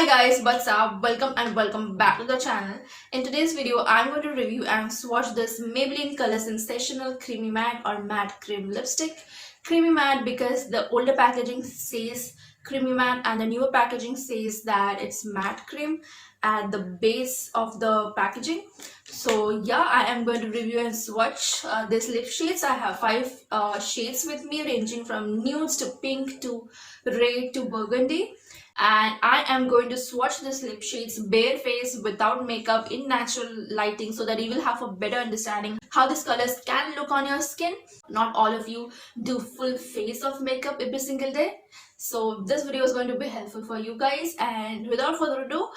Hi guys, what's up? Welcome back to the channel. In today's video, I'm going to review and swatch this Maybelline Color Sensational Creamy Matte or Matte Cream Lipstick. Creamy Matte because the older packaging says Creamy Matte and the newer packaging says that it's Matte Cream at the base of the packaging. So yeah, I am going to review and swatch these lip shades. I have five shades with me ranging from nudes to pink to red to burgundy, and I am going to swatch this lip shades bare face without makeup in natural lighting so that you will have a better understanding how these colors can look on your skin. Not all of you do full face of makeup every single day, so this video is going to be helpful for you guys. And without further ado,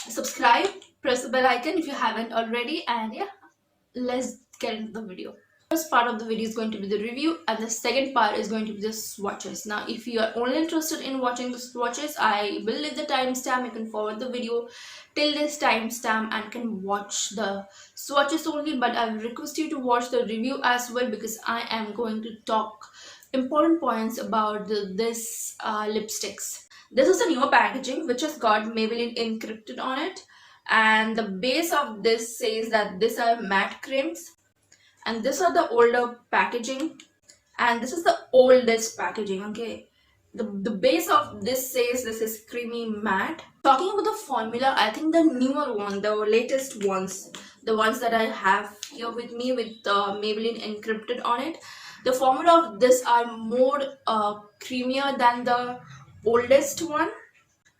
subscribe, press the bell icon if you haven't already, and yeah, let's get into the video. First part of the video is going to be the review, and the second part is going to be the swatches. Now if you are only interested in watching the swatches, I will leave the timestamp. You can forward the video till this timestamp and can watch the swatches only, but I will request you to watch the review as well because I am going to talk important points about this lipsticks. This is a newer packaging which has got Maybelline encrypted on it, and the base of this says that these are matte creams, and these are the older packaging, and this is the oldest packaging. Okay, the base of this says this is creamy matte. Talking about the formula, I think the newer one, the latest ones, the ones that I have here with me with Maybelline encrypted on it, the formula of this are more creamier than the oldest one.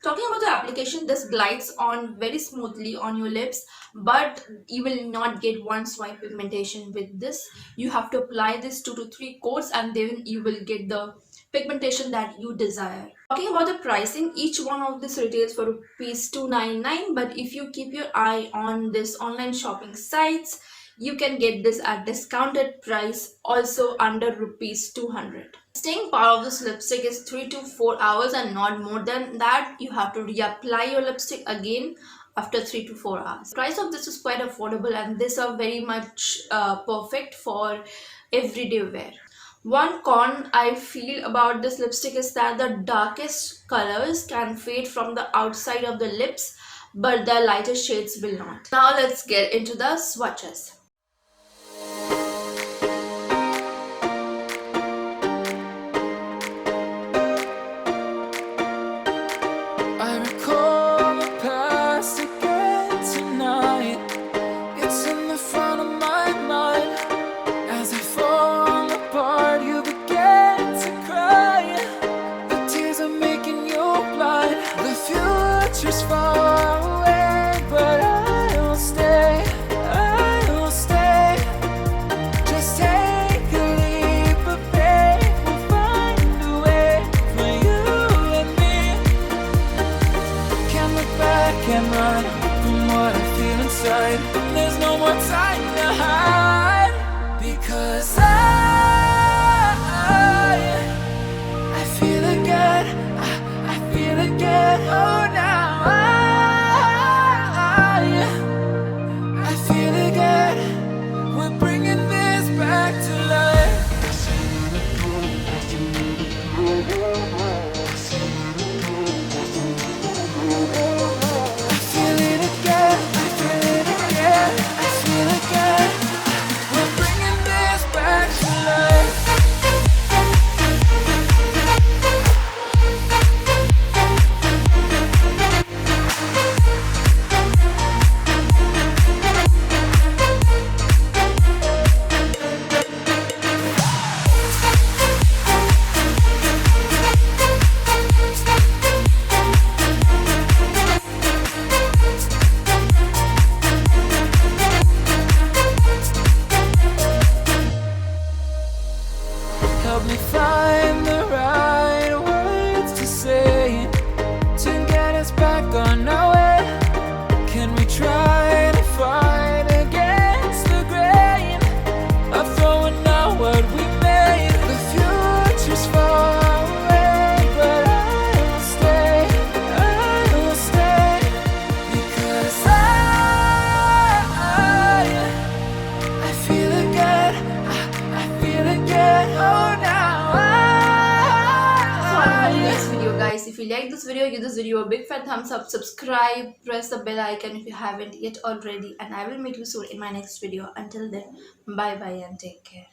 Talking about the application, this glides on very smoothly on your lips, but you will not get one swipe pigmentation with this. You have to apply this 2 to 3 coats and then you will get the pigmentation that you desire. Talking about the pricing, each one of this retails for rupees 299, but if you keep your eye on this online shopping sites, you can get this at discounted price also under rupees 200. Staying power of this lipstick is 3 to 4 hours and not more than that. You have to reapply your lipstick again after 3 to 4 hours. The price of this is quite affordable, and these are very much perfect for everyday wear. One con I feel about this lipstick is that the darkest colors can fade from the outside of the lips, but the lighter shades will not. Now let's get into the swatches. Just far away, but I'll stay, I'll stay. Just take a leap of faith, we'll find a way for you and me. Can't look back and run from what I feel inside. There's no more time to hide, because I feel again, I feel again, oh now. this video, give this video a big fat thumbs up, subscribe, press the bell icon if you haven't yet already, and I will meet you soon in my next video. Until then, bye bye and take care.